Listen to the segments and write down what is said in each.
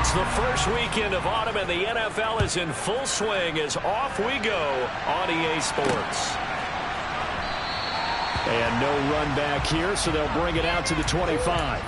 It's the first weekend of autumn, and the NFL is in full swing as off we go on EA Sports. And no run back here, so they'll bring it out to the 25.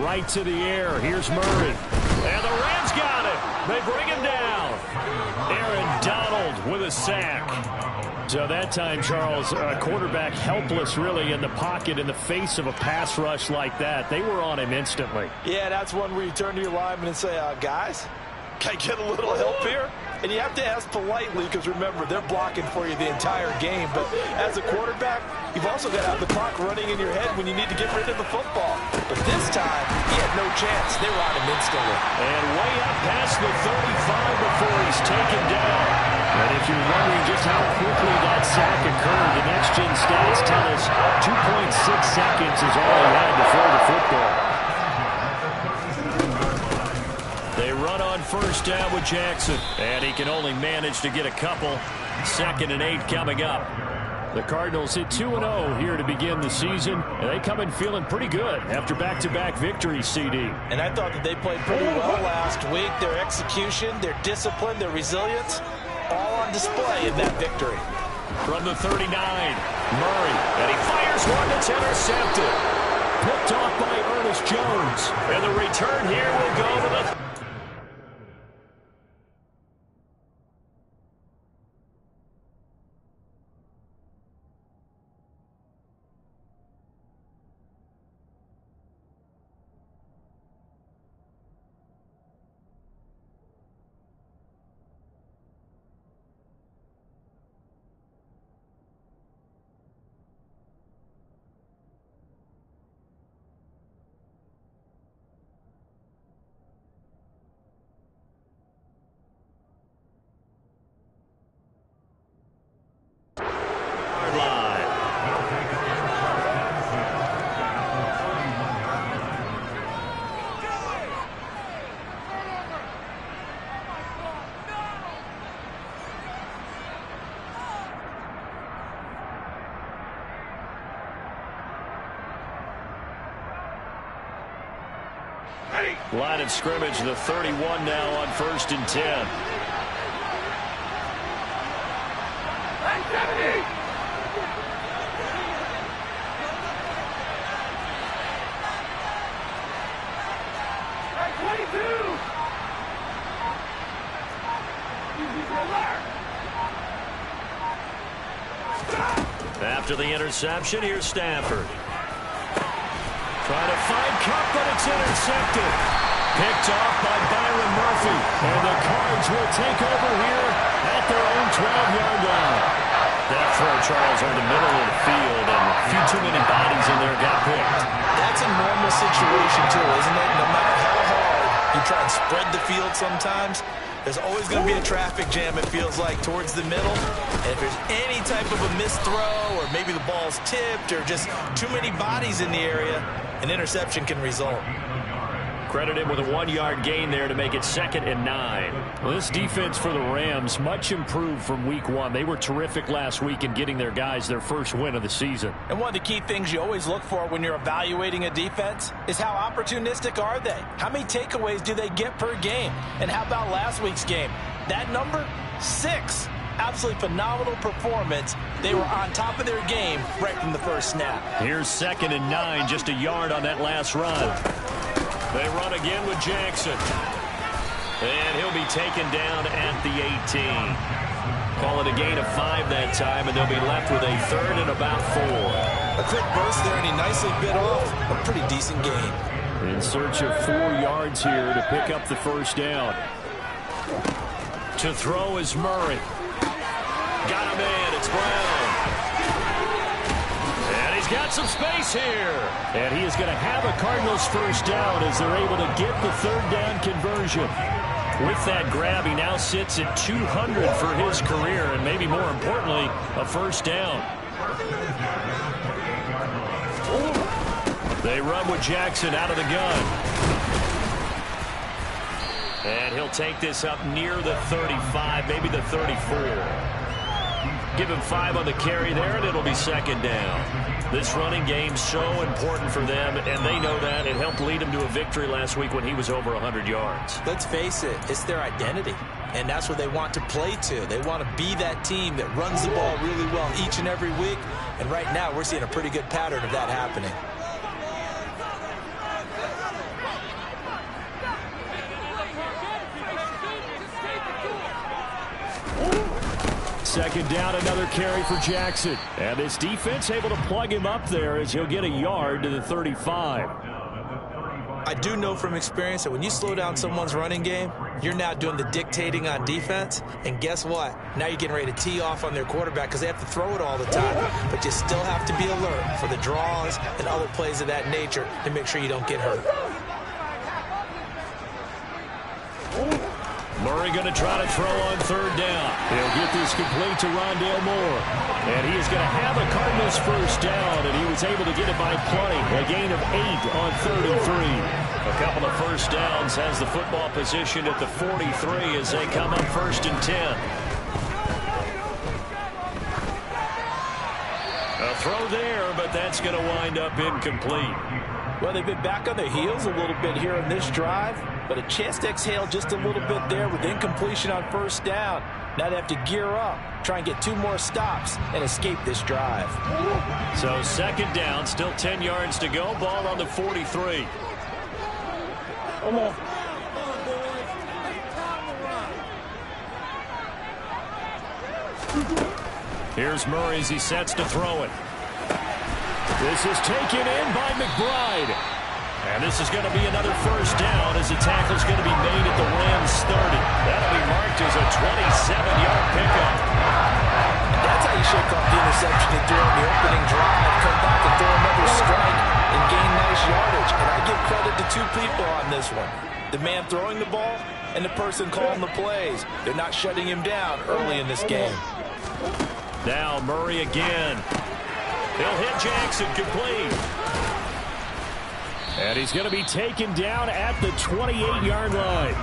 Right to the air. Here's Murray. And the Rams got it. They bring him down. Aaron Donald with a sack. So that time, Charles, quarterback helpless really in the pocket in the face of a pass rush like that. They were on him instantly. Yeah, that's one where you turn to your lineman and say, guys, can I get a little help here? And you have to ask politely because, remember, they're blocking for you the entire game. But as a quarterback, you've also got to have the clock running in your head when you need to get rid of the football. But this time, he had no chance. They were on him instantly. And way up past the 35 before he's taken down. And if you're wondering just how quickly that sack occurred, the next-gen stats tell us 2.6 seconds is all he had to throw the football. They run on first down with Jackson, and he can only manage to get a couple. 2nd and 8 coming up. The Cardinals hit 2-0 here to begin the season, and they come in feeling pretty good after back-to-back victories, CD. And I thought that they played pretty well last week. Their execution, their discipline, their resilience, all on display in that victory. From the 39, Murray, and he fires one that's intercepted. Picked off by Ernest Jones. And the return here will go to the... Line of scrimmage, the 31 now on 1st and 10. After the interception, here's Stafford. Trying to find Cup, but it's intercepted. Picked off by Byron Murphy. And the Cards will take over here at their own 12-yard line. That throw, Charles, on the middle of the field, and a few too many bodies in there got picked. That's a normal situation, too, isn't it? No matter how hard you try and spread the field sometimes, there's always going to be a traffic jam, it feels like, towards the middle. And if there's any type of a missed throw, or maybe the ball's tipped, or just too many bodies in the area, an interception can result. Credit him with a 1-yard gain there to make it 2nd and 9. Well, this defense for the Rams, much improved from week 1. They were terrific last week in getting their guys their first win of the season. And one of the key things you always look for when you're evaluating a defense is how opportunistic are they? How many takeaways do they get per game? And how about last week's game? That number? 6. Absolutely phenomenal performance. They were on top of their game right from the first snap. Here's 2nd and 9, just a yard on that last run. They run again with Jackson. And he'll be taken down at the 18. Call it a gain of 5 that time, and they'll be left with a 3rd and about 4. A quick burst there, and he nicely bit off a pretty decent gain. In search of 4 yards here to pick up the first down. To throw is Murray. Got a man. It's Brown. And he's got some space here. And he is going to have a Cardinals first down as they're able to get the third down conversion. With that grab, he now sits at 200 for his career, and maybe more importantly, a first down. They run with Jackson out of the gun. And he'll take this up near the 35, maybe the 34. Give him 5 on the carry there, and it'll be second down. This running game so important for them, and they know that. It helped lead him to a victory last week when he was over 100 yards. Let's face it, it's their identity, and that's what they want to play to. They want to be that team that runs the ball really well each and every week, and right now we're seeing a pretty good pattern of that happening. Second down, another carry for Jackson. And this defense able to plug him up there as he'll get a yard to the 35. I do know from experience that when you slow down someone's running game, you're now doing the dictating on defense. And guess what? Now you're getting ready to tee off on their quarterback because they have to throw it all the time. But you still have to be alert for the draws and other plays of that nature to make sure you don't get hurt. Murray going to try to throw on third down. He'll get this complete to Rondale Moore. And he is going to have a Cardinals first down, and he was able to get it by plenty. A gain of 8 on 3rd and 3. A couple of first downs, has the football position at the 43 as they come up 1st and 10. A throw there, but that's going to wind up incomplete. Well, they've been back on their heels a little bit here in this drive, but a chance to exhale just a little bit there with incompletion on first down. Now they have to gear up, try and get 2 more stops, and escape this drive. So second down, still 10 yards to go. Ball on the 43. Come on. Here's Murray as he sets to throw it. This is taken in by McBride. And this is going to be another first down as the tackle's going to be made at the Rams 30. That'll be marked as a 27-yard pickup. That's how you shake off the interception he threw on the opening drive, come back and throw another strike and gain nice yardage. And I give credit to 2 people on this one. The man throwing the ball and the person calling the plays. They're not shutting him down early in this game. Now Murray again. He'll hit Jackson complete. And he's going to be taken down at the 28-yard line.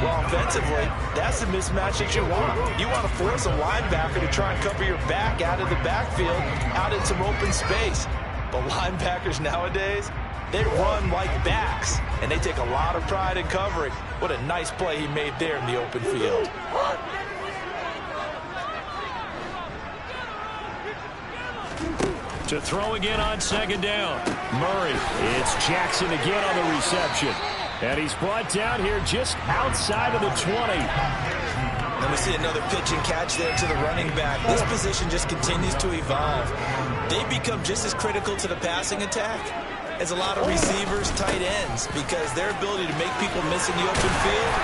Well, offensively, that's the mismatch that you want. You want to force a linebacker to try and cover your back out of the backfield, out in some open space. But linebackers nowadays, they run like backs, and they take a lot of pride in covering. What a nice play he made there in the open field. To throw again on second down. Murray. It's Jackson again on the reception. And he's brought down here just outside of the 20. And we see another pitch and catch there to the running back. This position just continues to evolve. They become just as critical to the passing attack as a lot of receivers, tight ends, because their ability to make people miss in the open field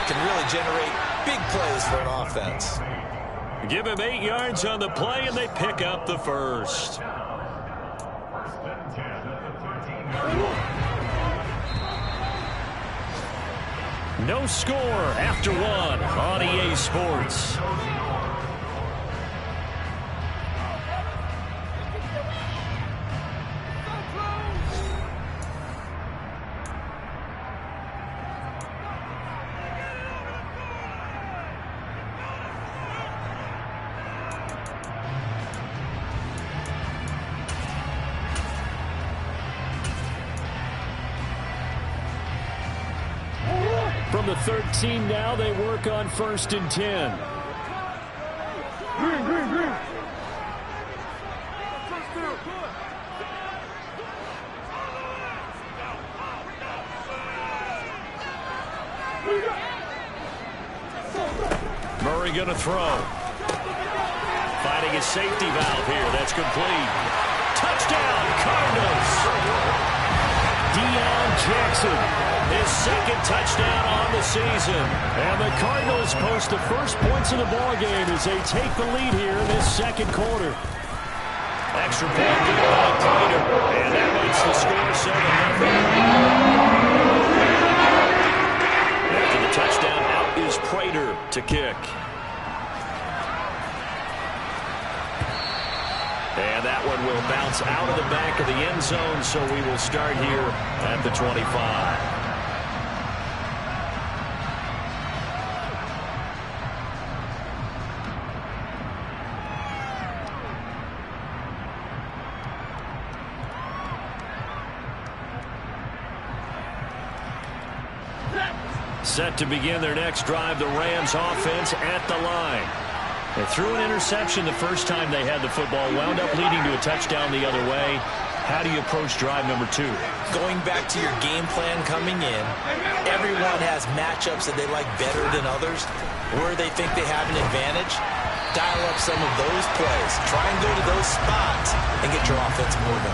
can really generate big plays for an offense. Give him 8 yards on the play, and they pick up the first. No score after 1 on EA Sports. From the 13 now, they work on 1st and 10. Green. Murray going to throw. Finding his safety valve here. That's complete. Touchdown, Cardinals. Deion Jackson. His second touchdown on the season. And the Cardinals post the first points of the ballgame as they take the lead here in this second quarter. extra point given by Prater. And that makes the score 7-0. After the touchdown, out is Prater to kick. And that one will bounce out of the back of the end zone, so we will start here at the 25. Set to begin their next drive, the Rams offense at the line. They threw an interception the first time they had the football, wound up leading to a touchdown the other way. How do you approach drive number 2? Going back to your game plan coming in, everyone has matchups that they like better than others, where they think they have an advantage. Dial up some of those plays. Try and go to those spots and get your offense moving.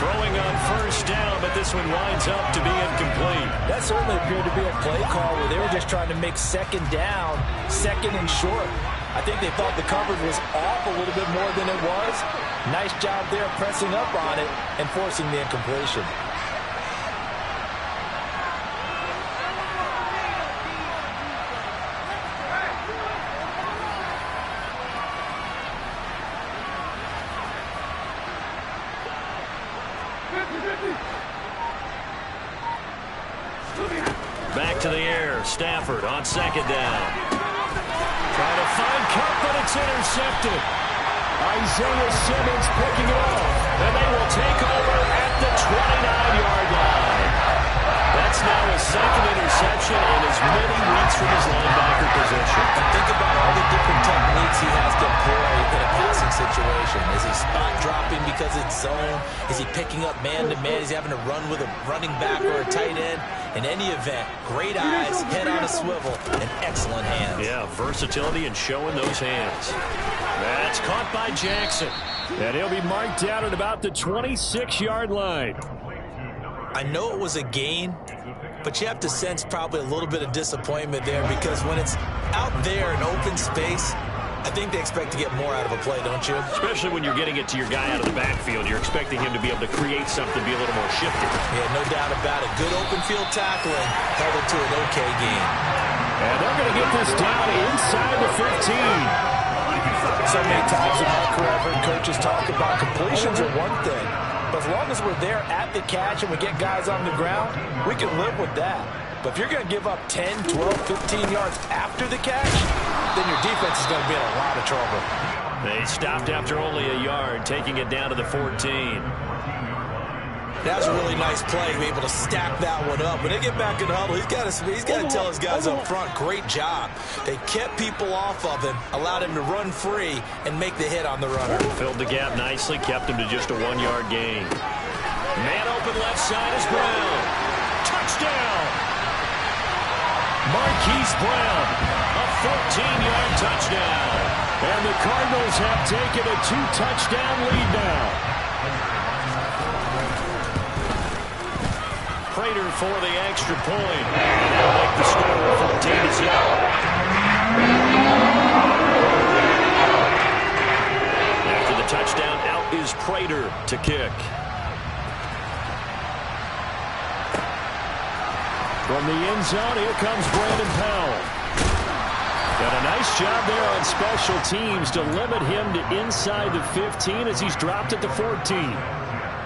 Throwing on first down, but this one winds up to be incomplete. That certainly appeared to be a play call where they were just trying to make second down, second and short. I think they thought the coverage was off a little bit more than it was. Nice job there pressing up on it and forcing the incompletion. Back to the air. Stafford on second down. Trying to find Cup, but it's intercepted. Isaiah Simmons picking it off. And they will take over at the 29-yard line. That's now his second interception in as many weeks from his linebacker position. And think about all the different techniques he has to employ in a passing situation. Is he spot dropping because it's zone? Is he picking up man-to-man? Is he having to run with a running back or a tight end? In any event, great eyes, head on a swivel, and excellent hands. Yeah, versatility and showing those hands. That's caught by Jackson. And he'll be marked out at about the 26-yard line. I know it was a gain, but you have to sense probably a little bit of disappointment there because when it's out there in open space, I think they expect to get more out of a play, don't you? Especially when you're getting it to your guy out of the backfield. You're expecting him to be able to create something, be a little more shifty. Yeah, no doubt about it. Good open field tackling held it to an okay game. And they're going to get this down inside the 15. So many times in my career, I've heard coaches talk about completions are one thing. But as long as we're there at the catch and we get guys on the ground, we can live with that. But if you're going to give up 10, 12, 15 yards after the catch, then your defense is going to be in a lot of trouble. They stopped after only a yard, taking it down to the 14. That was a really nice play to be able to stack that one up. When they get back in the huddle, he's got to tell his guys up front, great job. They kept people off of him, allowed him to run free, and make the hit on the runner. Filled the gap nicely, kept him to just a 1-yard gain. Man open left side is Brown. Touchdown! Marquise Brown, a 14-yard touchdown. And the Cardinals have taken a 2-touchdown lead now. Prater for the extra point. And they'll make the score 14-0. After the touchdown, out is Prater to kick. From the end zone, here comes Brandon Powell. Got a nice job there on special teams to limit him to inside the 15 as he's dropped at the 14.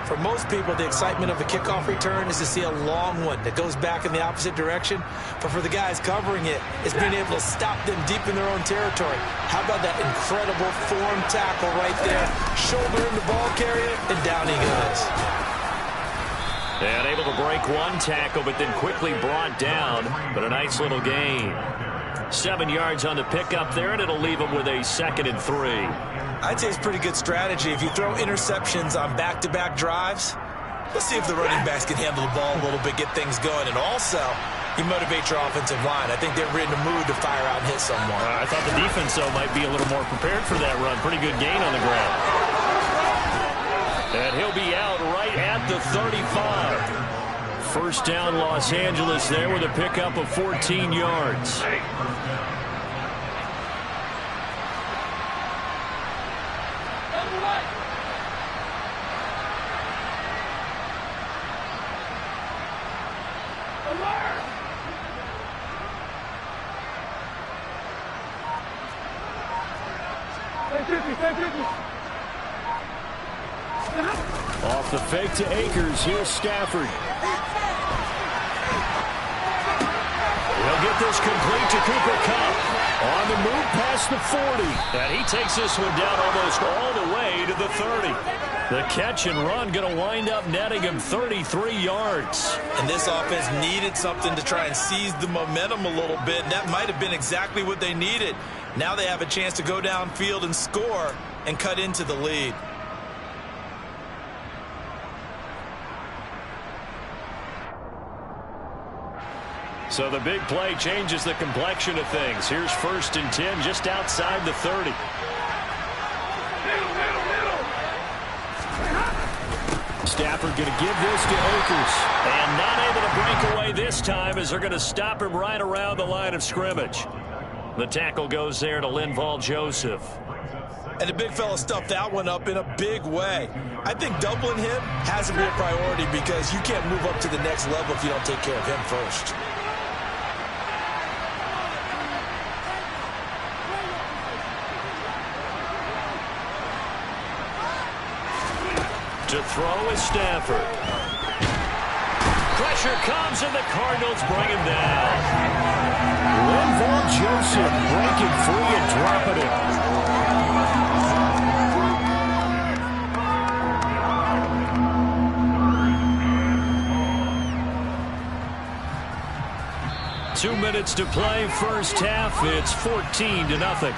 For most people, the excitement of a kickoff return is to see a long one that goes back in the opposite direction. But for the guys covering it, it's being able to stop them deep in their own territory. How about that incredible form tackle right there? Shoulder in the ball carrier, and down he goes. And able to break one tackle, but then quickly brought down. But a nice little gain. 7 yards on the pickup there, and it'll leave him with a 2nd and 3. I'd say it's pretty good strategy. If you throw interceptions on back-to-back drives, let's see if the running backs can handle the ball a little bit, get things going. And also, you motivate your offensive line. I think they're in the mood to fire out and hit someone. I thought the defense, though, might be a little more prepared for that run. Pretty good gain on the ground. And he'll be out right at the 35. First down, Los Angeles there with a pickup of 14 yards. Off the fake to Akers. Here's Stafford. He'll get this complete to Cooper Kupp. On the move past the 40. And he takes this one down almost all the way to the 30. The catch and run going to wind up netting him 33 yards. And this offense needed something to try and seize the momentum a little bit. That might have been exactly what they needed. Now they have a chance to go downfield and score and cut into the lead. So the big play changes the complexion of things. Here's 1st and 10 just outside the 30. Stafford going to give this to Akers. And not able to break away this time as they're going to stop him right around the line of scrimmage. The tackle goes there to Linval Joseph. And the big fella stuffed that one up in a big way. I think doubling him has to be a priority because you can't move up to the next level if you don't take care of him first. To throw is Stafford. Pressure comes and the Cardinals bring him down. Linval Joseph breaking free and dropping it. Two minutes to play, first half. It's 14-0.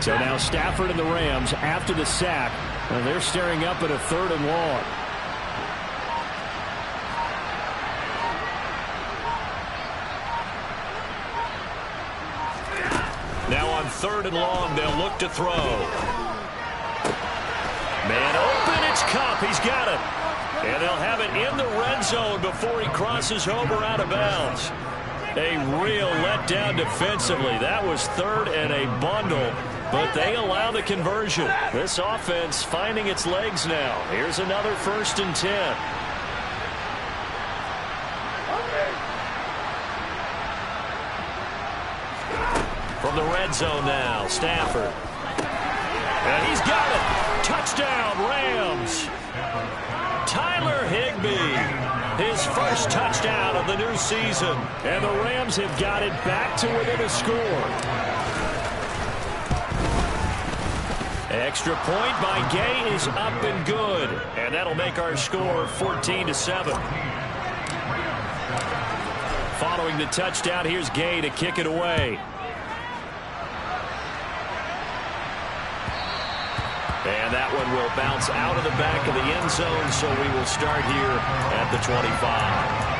So now Stafford and the Rams after the sack. And they're staring up at a 3rd and long. Now on 3rd and long, they'll look to throw. Man open, it's Kupp. He's got it. And they'll have it in the red zone before he crosses over out of bounds. A real letdown defensively. That was 3rd and a bundle. But they allow the conversion. This offense finding its legs now. Here's another 1st and 10. From the red zone now, Stafford. And he's got it. Touchdown, Rams. Tyler Higbee. His first touchdown of the new season. And the Rams have got it back to within a score. Extra point by Gay is up and good. And that'll make our score 14-7. Following the touchdown, here's Gay to kick it away. And that one will bounce out of the back of the end zone, so we will start here at the 25.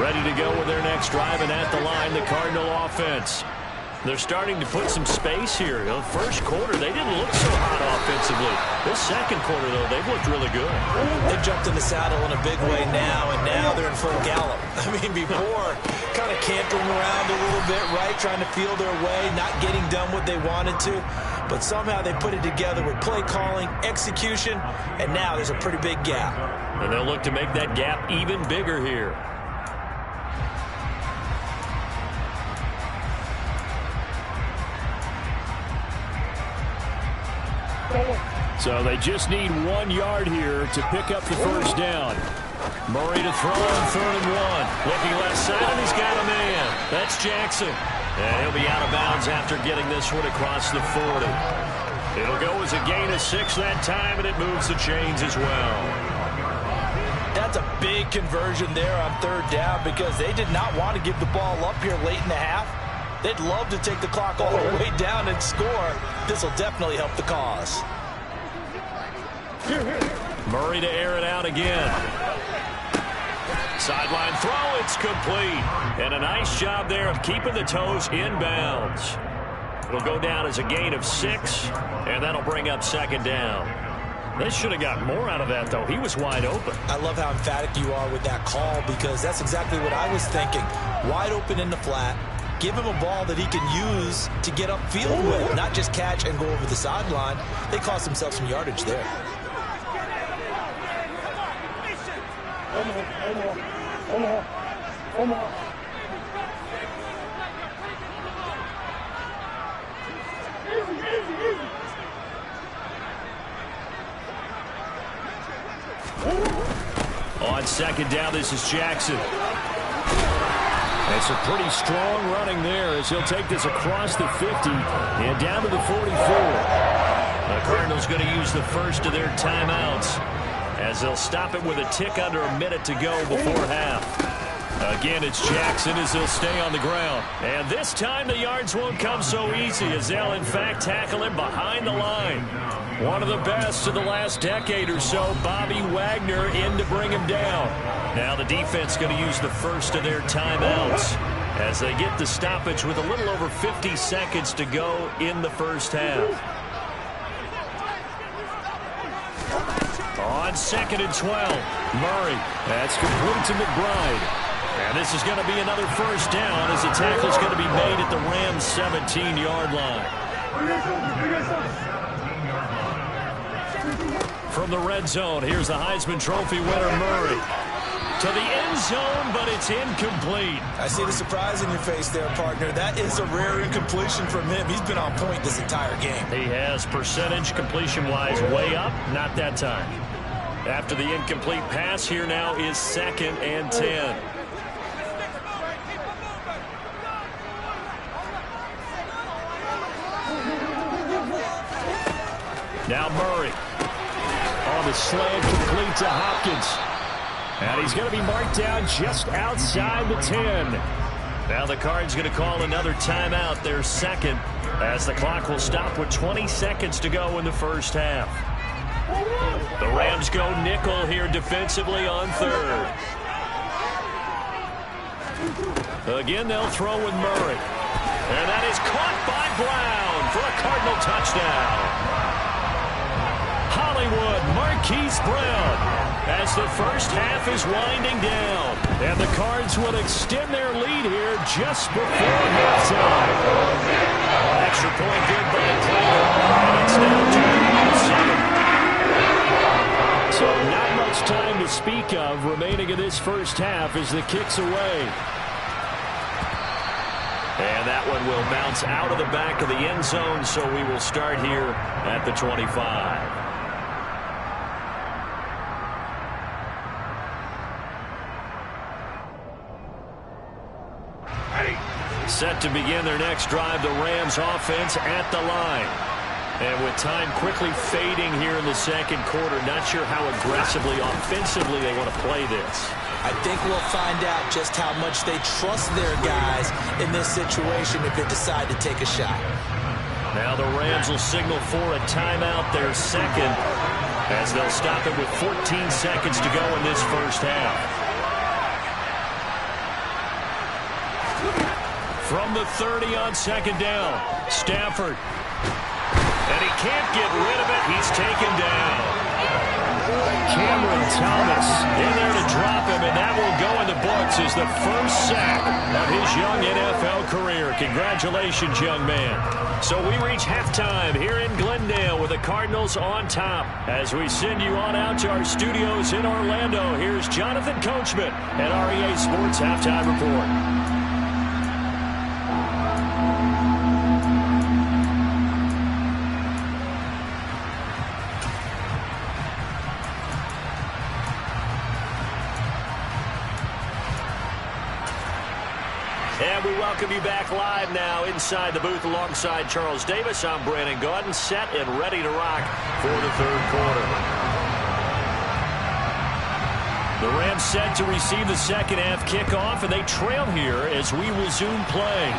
Ready to go with their next drive, and at the line, the Cardinal offense. They're starting to put some space here. The first quarter, they didn't look so hot offensively. This second quarter, though, they've looked really good. They've jumped in the saddle in a big way now, and now they're in full gallop. I mean, before, kind of cantering around a little bit, right, trying to feel their way, not getting done what they wanted to. But somehow they put it together with play calling, execution, and now there's a pretty big gap. And they'll look to make that gap even bigger here. So they just need 1 yard here to pick up the first down. Murray to throw on 3rd and 1. Looking left side, and he's got a man. That's Jackson. And he'll be out of bounds after getting this one across the 40. It'll go as a gain of 6 that time, and it moves the chains as well. That's a big conversion there on 3rd down because they did not want to give the ball up here late in the half. They'd love to take the clock all the way down and score. This will definitely help the cause. Murray to air it out again. Sideline throw, it's complete. And a nice job there of keeping the toes inbounds. It'll go down as a gain of 6, and that'll bring up second down. They should have got more out of that, though. He was wide open. I love how emphatic you are with that call, because that's exactly what I was thinking. Wide open in the flat. Give him a ball that he can use to get upfield with, not just catch and go over the sideline. They cost themselves some yardage there. On second down, this is Jackson. It's a pretty strong running there as he'll take this across the 50 and down to the 44. The Cardinals going to use the first of their timeouts as they'll stop it with a tick under a minute to go before half. Again, it's Jackson as he'll stay on the ground. And this time the yards won't come so easy as they'll, in fact, tackle him behind the line. One of the best of the last decade or so, Bobby Wagner in to bring him down. Now the defense going to use the first of their timeouts as they get the stoppage with a little over 50 seconds to go in the first half. On second and 12, Murray. That's complete to McBride. And this is going to be another first down as the tackle is going to be made at the Rams' 17-yard line. From the red zone, here's the Heisman Trophy winner, Murray. To the end zone, but it's incomplete. I see the surprise in your face there, partner. That is a rare incompletion from him. He's been on point this entire game. He has percentage completion-wise way up, not that time. After the incomplete pass, here now is second and 10. Now Murray on the slant, complete to Hopkins. And he's going to be marked down just outside the 10. Now the Cards going to call another timeout, their second, as the clock will stop with 20 seconds to go in the first half. The Rams go nickel here defensively on third. Again, they'll throw with Murray. And that is caught by Brown for a Cardinal touchdown. Hollywood, Marquise Brown, as the first half is winding down. And the Cards will extend their lead here just before halftime. Extra point good by Cleveland. And it's now 2-7. So not much time to speak of remaining in this first half as the kick's away. And that one will bounce out of the back of the end zone, so we will start here at the 25. Set to begin their next drive, the Rams offense at the line. And with time quickly fading here in the second quarter, not sure how aggressively, offensively they want to play this. I think we'll find out just how much they trust their guys in this situation if they decide to take a shot. Now the Rams will signal for a timeout, their second, as they'll stop it with 14 seconds to go in this first half. From the 30 on second down, Stafford. And he can't get rid of it. He's taken down. Cameron Thomas in there to drop him, and that will go in the books as the first sack of his young NFL career. Congratulations, young man. So we reach halftime here in Glendale with the Cardinals on top. As we send you on out to our studios in Orlando, here's Jonathan Coachman at REA Sports Halftime Report. And we welcome you back live now inside the booth alongside Charles Davis. I'm Brandon Gaudin, set and ready to rock for the third quarter. The Rams set to receive the second half kickoff, and they trail here as we resume play.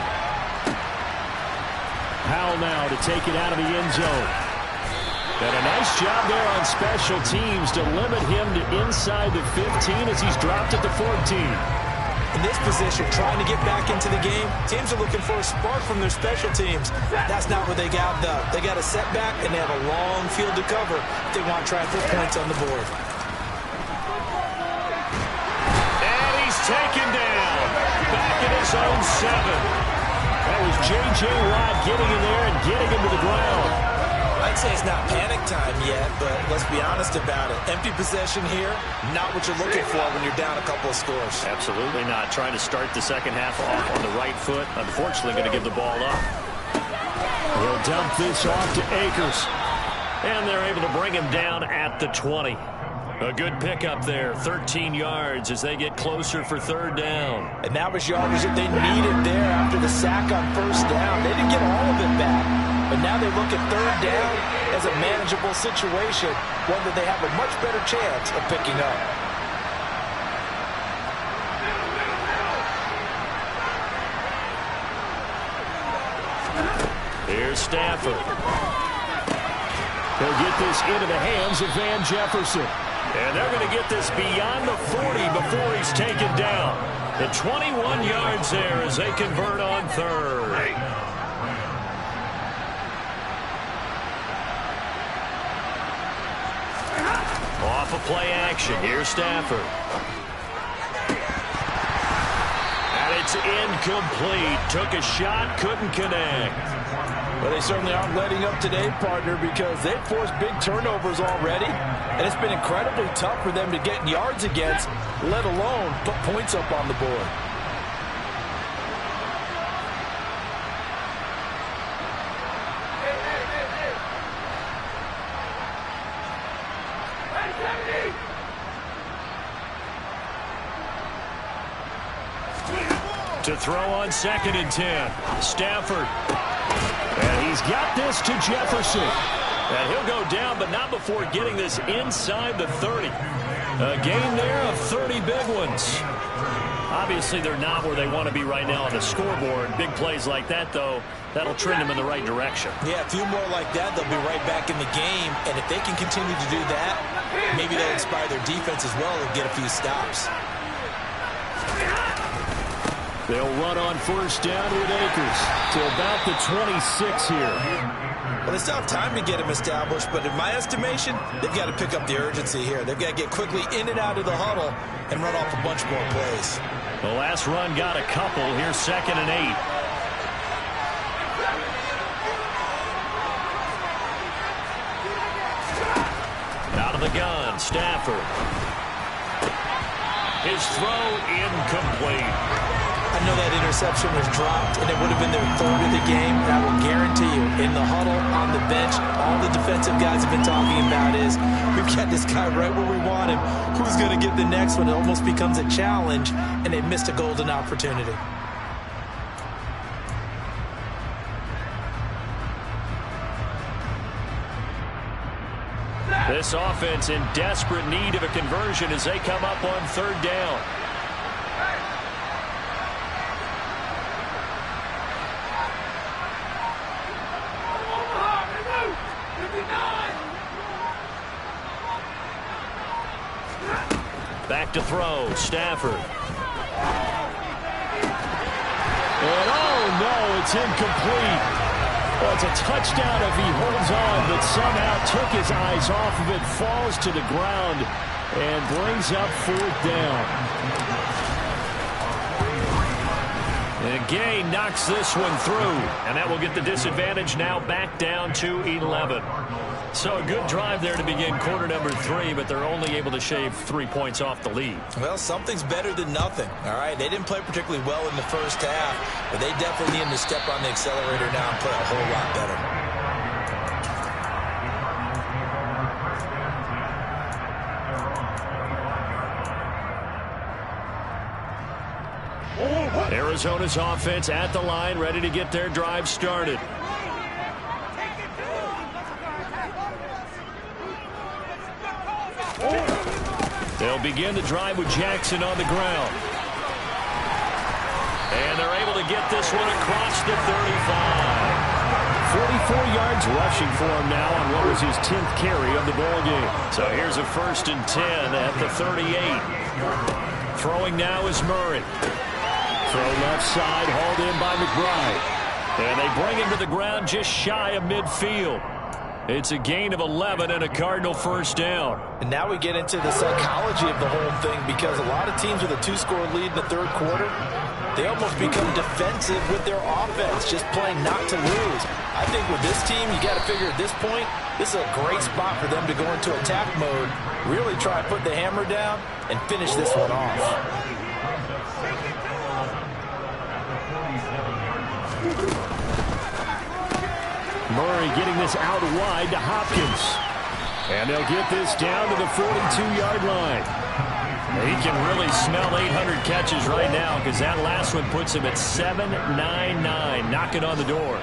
Powell now to take it out of the end zone. And a nice job there on special teams to limit him to inside the 15 as he's dropped at the 14. In this position, trying to get back into the game, teams are looking for a spark from their special teams. That's not what they got, though. They got a setback, and they have a long field to cover if they want to try and put points on the board. And he's taken down. Back in his own 7. That was J.J. Watt getting in there and getting him to the ground. I'd say it's not panic time yet, but let's be honest about it. Empty possession here, not what you're looking for when you're down a couple of scores. Absolutely not. Trying to start the second half off on the right foot. Unfortunately, going to give the ball up. He'll dump this off to Akers. And they're able to bring him down at the 20. A good pickup there, 13 yards as they get closer for third down. And that was yardage that they needed there after the sack on first down. They didn't get all of it back, but now they look at third down as a manageable situation, one that they have a much better chance of picking up. Here's Stafford. He'll get this into the hands of Van Jefferson. And they're going to get this beyond the 40 before he's taken down. The 21 yards there as they convert on third. Off of play action. Here's Stafford. And it's incomplete. Took a shot, couldn't connect. Well, they certainly aren't letting up today, partner, because they've forced big turnovers already, and it's been incredibly tough for them to get yards against, let alone put points up on the board. To throw on 2nd and 10. Stafford. And he's got this to Jefferson. And he'll go down, but not before getting this inside the 30. A gain there of 30 big ones. Obviously, they're not where they want to be right now on the scoreboard. Big plays like that, though, that'll trend them in the right direction. Yeah, a few more like that, they'll be right back in the game. And if they can continue to do that, maybe they'll inspire their defense as well and get a few stops. They'll run on first down with Akers to about the 26 here. Well, they still have time to get him established, but in my estimation, they've got to pick up the urgency here. They've got to get quickly in and out of the huddle and run off a bunch more plays. The last run got a couple. Here's 2nd and 8. Out of the gun, Stafford. His throw incomplete. I know that interception was dropped, and it would have been their third of the game. And I will guarantee you, in the huddle, on the bench, all the defensive guys have been talking about is, we've got this guy right where we want him. Who's going to get the next one? It almost becomes a challenge, and they missed a golden opportunity. This offense in desperate need of a conversion as they come up on third down. Back to throw, Stafford. And oh no, it's incomplete. Well, it's a touchdown if he holds on, but somehow took his eyes off of it, falls to the ground, and brings up fourth down. And Gay knocks this one through, and that will get the disadvantage now back down to 11. So a good drive there to begin quarter number 3, but they're only able to shave 3 points off the lead. Well, something's better than nothing, all right? They didn't play particularly well in the first half, but they definitely need to step on the accelerator now and play a whole lot better. Arizona's offense at the line, ready to get their drive started. They'll begin the drive with Jackson on the ground. And they're able to get this one across the 35. 44 yards rushing for him now on what was his 10th carry of the ball game. So here's a 1st and 10 at the 38. Throwing now is Murray. Throw left side, hauled in by McBride. And they bring him to the ground just shy of midfield. It's a gain of 11 and a Cardinal 1st down. And now we get into the psychology of the whole thing, because a lot of teams with a 2-score lead in the 3rd quarter, they almost become defensive with their offense, just playing not to lose. I think with this team, you got to figure at this point, this is a great spot for them to go into attack mode, really try to put the hammer down and finish this one off. Murray getting this out wide to Hopkins. And they'll get this down to the 42-yard line. He can really smell 800 catches right now, because that last one puts him at 799, knocking on the door.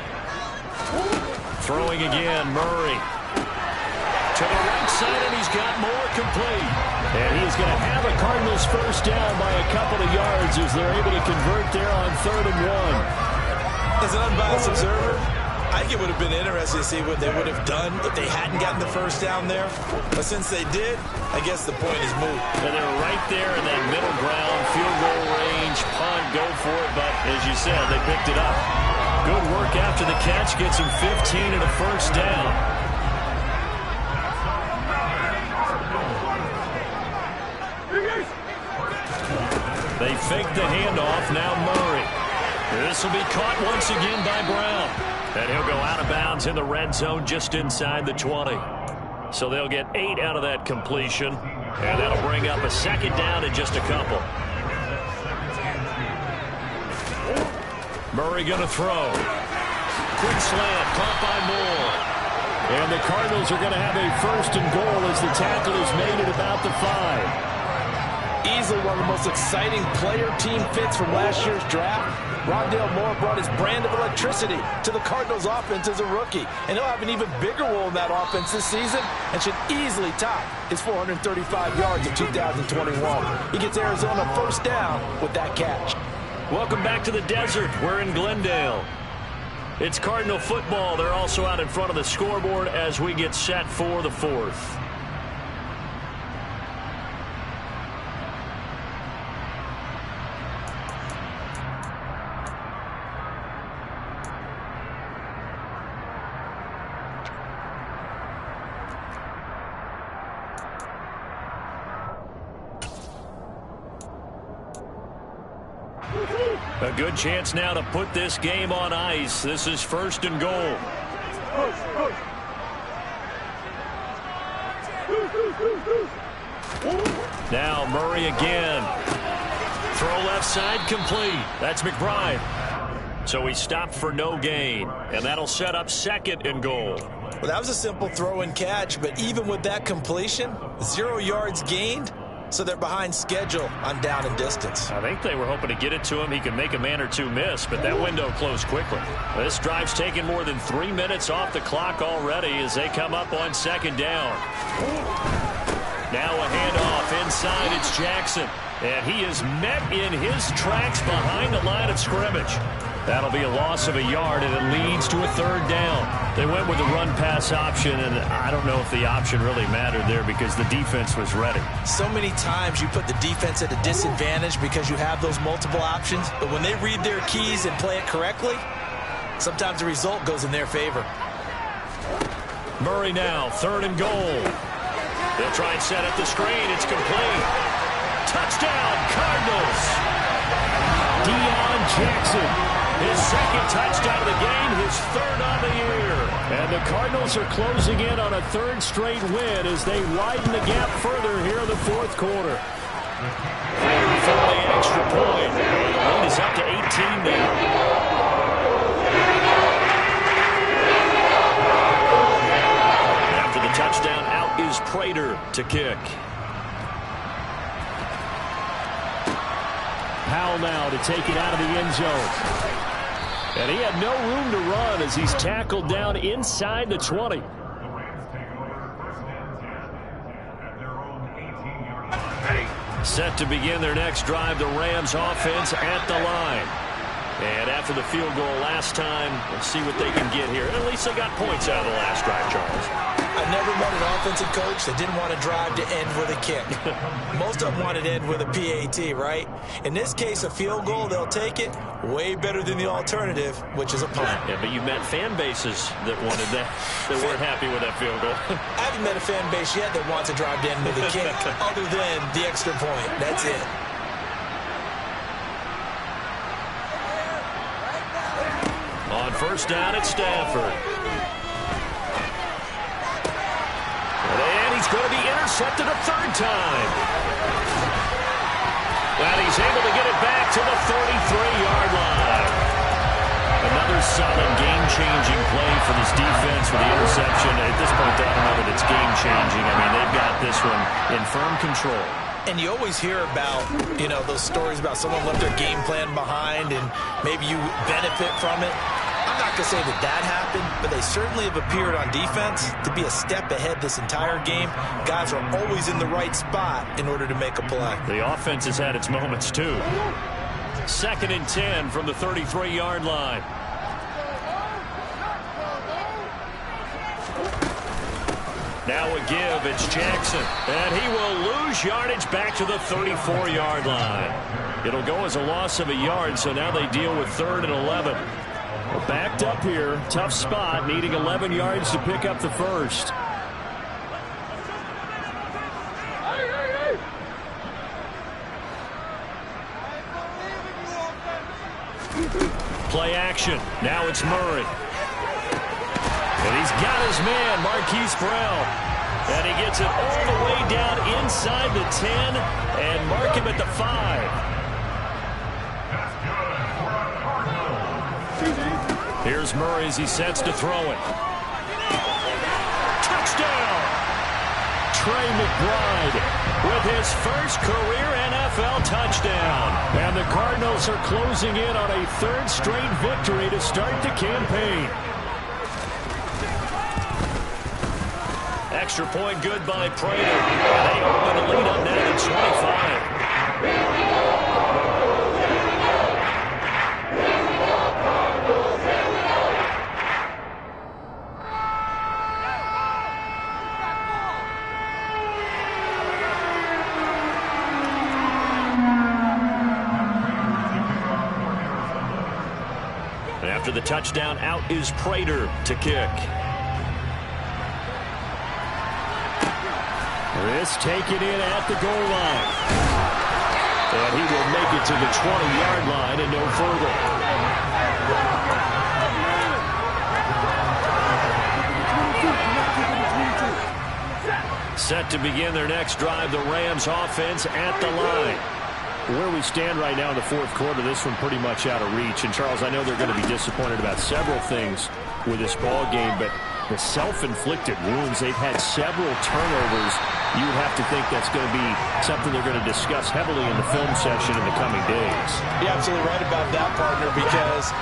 Throwing again, Murray. To the right side, and he's got more complete. And he's going to have a Cardinals 1st down by a couple of yards as they're able to convert there on 3rd and 1. As an unbiased observer, I think it would have been interesting to see what they would have done if they hadn't gotten the 1st down there. But since they did, I guess the point is moot. And they're right there in that middle ground, field goal range, punt, go for it. But as you said, they picked it up. Good work after the catch, gets him 15 and a 1st down. They fake the handoff, now Murray. This will be caught once again by Brown. And he'll go out of bounds in the red zone just inside the 20. So they'll get 8 out of that completion. And that'll bring up a 2nd down in just a couple. Murray going to throw. Quick slant, caught by Moore. And the Cardinals are going to have a 1st and goal as the tackle is made at about the 5. Easily one of the most exciting player-team fits from last year's draft. Rondale Moore brought his brand of electricity to the Cardinals offense as a rookie. And he'll have an even bigger role in that offense this season and should easily top his 435 yards in 2021. He gets Arizona 1st down with that catch. Welcome back to the desert. We're in Glendale. It's Cardinal football. They're also out in front of the scoreboard as we get set for the 4th. A good chance now to put this game on ice. This is 1st and goal. Now Murray again. Throw left side complete. That's McBride. So he stopped for no gain. And that'll set up 2nd and goal. Well, that was a simple throw and catch, but even with that completion, 0 yards gained. So they're behind schedule on down and distance. I think they were hoping to get it to him. He could make a man or two miss, but that window closed quickly. This drive's taken more than 3 minutes off the clock already as they come up on 2nd down. Now a handoff inside. It's Jackson. And he is met in his tracks behind the line of scrimmage. That'll be a loss of a yard, and it leads to a 3rd down. They went with the run-pass option, and I don't know if the option really mattered there because the defense was ready. So many times you put the defense at a disadvantage because you have those multiple options, but when they read their keys and play it correctly, sometimes the result goes in their favor. Murray now, 3rd and goal. They'll try and set up the screen. It's complete. Touchdown, Cardinals. Deion Jackson. His 2nd touchdown of the game, his 3rd on the year. And the Cardinals are closing in on a 3rd straight win as they widen the gap further here in the 4th quarter. For the extra point. The lead is up to 18 now. After the touchdown, out is Prater to kick. Powell now to take it out of the end zone. And he had no room to run as he's tackled down inside the 20. Set to begin their next drive, the Rams offense at the line. And after the field goal last time, let's see what they can get here. At least they got points out of the last drive, Charles. I've never met an offensive coach that didn't want to drive to end with a kick. Most of them wanted to end with a PAT, right? In this case, a field goal, they'll take it. Way better than the alternative, which is a punt. Yeah, but you met fan bases that wanted that, that weren't happy with that field goal. I haven't met a fan base yet that wants to drive to end with a kick other than the extra point. That's it. On first down at Stanford. And he's going to be intercepted a third time. And he's able to get it back to the 33-yard line. Another solid game-changing play for this defense with the interception. At this point, I don't know that it's game-changing. I mean, they've got this one in firm control. And you always hear about, you know, those stories about someone left their game plan behind and maybe you benefit from it. I'm not going to say that that happened, but they certainly have appeared on defense to be a step ahead this entire game. Guys are always in the right spot in order to make a play. The offense has had its moments, too. 2nd and 10 from the 33-yard line. Now a give, it's Jackson. And he will lose yardage back to the 34-yard line. It'll go as a loss of a yard, so now they deal with 3rd and 11. Well, backed up here, tough spot, needing 11 yards to pick up the first. Play action. Now it's Murray. And he's got his man, Marquise Brown. And he gets it all the way down inside the 10 and mark him at the 5. Here's Murray as he sets to throw it. Touchdown! Trey McBride with his first career NFL touchdown. And the Cardinals are closing in on a 3rd straight victory to start the campaign. Extra point good by Prater. They open a lead up now to 25. And after the touchdown, out is Prater to kick. This taken in at the goal line. And he will make it to the 20-yard line and no further. Set to begin their next drive, the Rams offense at the line. Where we stand right now in the 4th quarter, this one pretty much out of reach. And, Charles, I know they're going to be disappointed about several things with this ball game, but the self-inflicted wounds, they've had several turnovers. You would have to think that's going to be something they're going to discuss heavily in the film session in the coming days. You're absolutely right about that, partner, because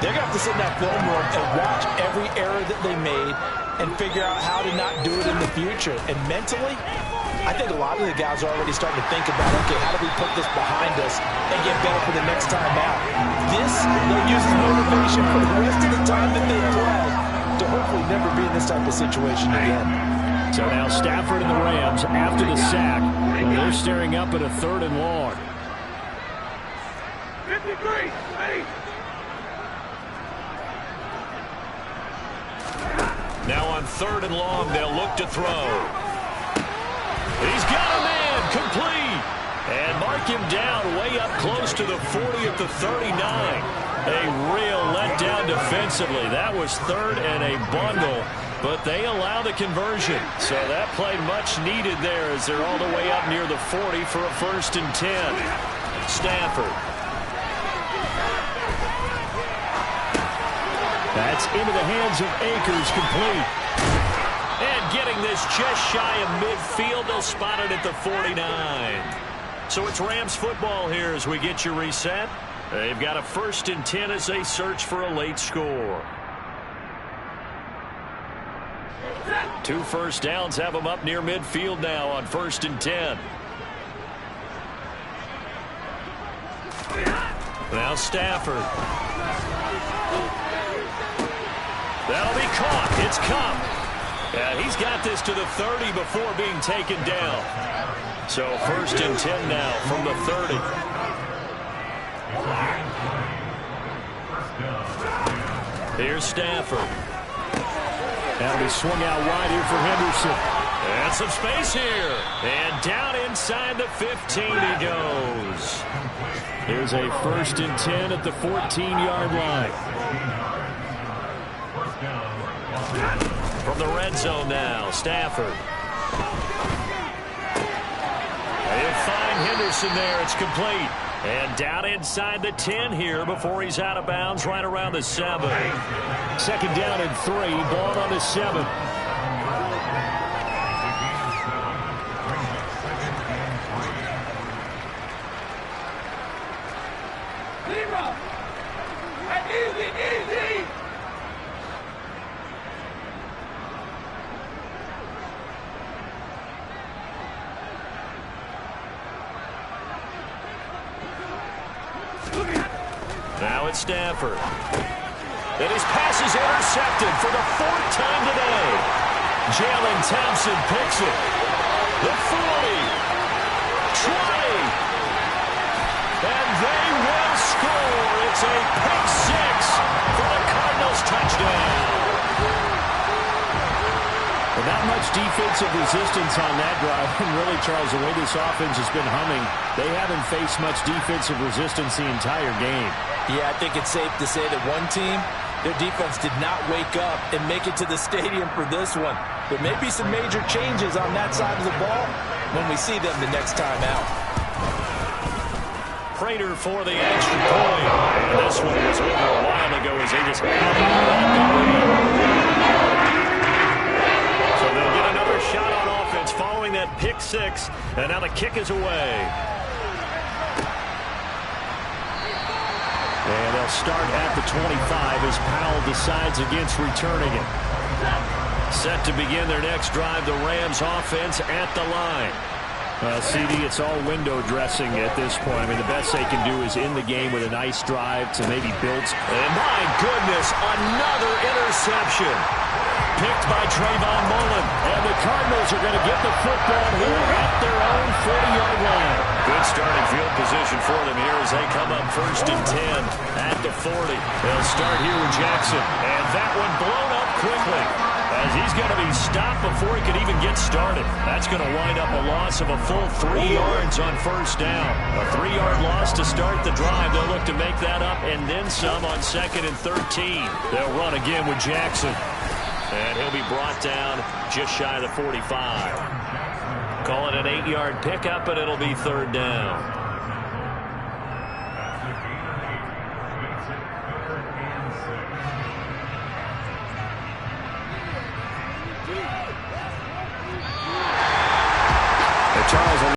they're going to have to sit in that film room and watch every error that they made and figure out how to not do it in the future. And mentally, I think a lot of the guys are already starting to think about, okay, how do we put this behind us and get better for the next time out? This, they'll use as motivation for the rest of the time that they play to hopefully never be in this type of situation again. So now Stafford and the Rams, after the sack, they're staring up at a 3rd and long. 53, ready. Now on 3rd and long, they'll look to throw. He's got a man, complete. And mark him down way up close to the 40 at the 39. A real letdown defensively. That was 3rd and a bundle, but they allow the conversion. So that play much needed there as they're all the way up near the 40 for a 1st and 10. Stafford. That's into the hands of Akers, complete. And getting this just shy of midfield, they'll spot it at the 49. So it's Rams football here as we get you reset. They've got a 1st and 10 as they search for a late score. 2 first downs have them up near midfield now on 1st and 10. Now Stafford. That'll be caught. It's Cup. Yeah, he's got this to the 30 before being taken down. So 1st and 10 now from the 30. Here's Stafford. That'll be swung out wide here for Henderson. And some space here. And down inside the 15 he goes. Here's a 1st and 10 at the 14-yard line. From the red zone now, Stafford. He'll find Henderson there. It's complete. And down inside the 10 here before he's out of bounds right around the 7. 2nd down and 3. Ball on the 7. Now it's Stafford. And his pass is intercepted for the 4th time today. Jalen Thompson picks it. The 40. 20. And they will score. It's a pick 6 for the Cardinals touchdown. Well, not much defensive resistance on that drive. And really, Charles, the way this offense has been humming, they haven't faced much defensive resistance the entire game. Yeah, I think it's safe to say that one team, their defense did not wake up and make it to the stadium for this one. There may be some major changes on that side of the ball when we see them the next time out. Prater for the extra point. And this one was over a while ago as they just so they'll get another shot on offense following that pick 6. And now the kick is away. And they'll start at the 25 as Powell decides against returning it. Set to begin their next drive, the Rams offense at the line. CD, it's all window dressing at this point. I mean, the best they can do is end the game with a nice drive to maybe build. And my goodness, another interception. Picked by Trayvon Mullen. And the Cardinals are going to get the football here at their own 40-yard line. Good starting field position for them here as they come up 1st and 10 at the 40. They'll start here with Jackson. And that one blown up quickly as he's going to be stopped before he could even get started. That's going to wind up a loss of a full 3 yards on 1st down. A 3-yard loss to start the drive. They'll look to make that up and then some on 2nd and 13. They'll run again with Jackson. And he'll be brought down just shy of the 45. Call it an 8-yard pickup, and it'll be 3rd down. Charles